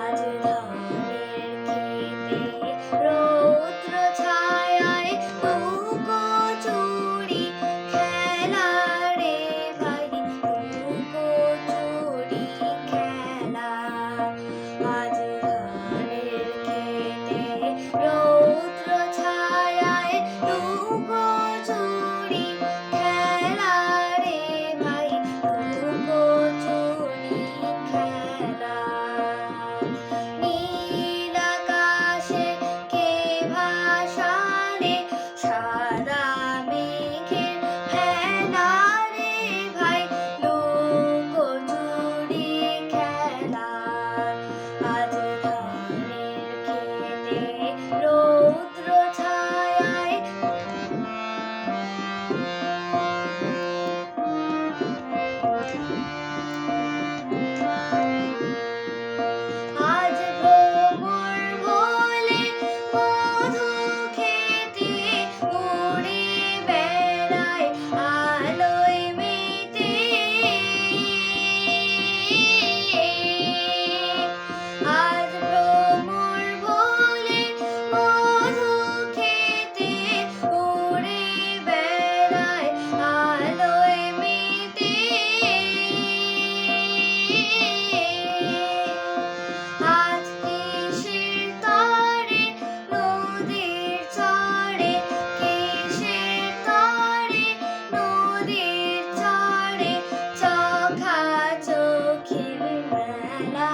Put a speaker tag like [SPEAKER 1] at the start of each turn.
[SPEAKER 1] আজ ধানের ক্ষেতে রৌদ্র ছায়ায় লুকোচুরি খেলা রে ভাই, লুকোচুরি খেলা। আজ ধানের ক্ষেতে রৌদ্র ছায়ায় লুকোচুরি খেলা রে ভাই, লুকোচুরি খেলা। নীল আকাশে কে ভাসানে সাদা মেঘের ভেলা রে ভাই, লুকোচুরি খেলা। আজ ধানের ক্ষেতে রৌদ্র ছায়ায় আজ ভ্রমর বলে মধু খেতে উড়ে বেড়ায় আলোয় মেতে। আজ ভ্রমর বলে মধু খেতে উড়ে বেড়ায় আলোয় মেতে। আজ কিসের তরে নদীর চড়ে, কিসের তরে নদীর চড়ে চোখাচোখির মেলা।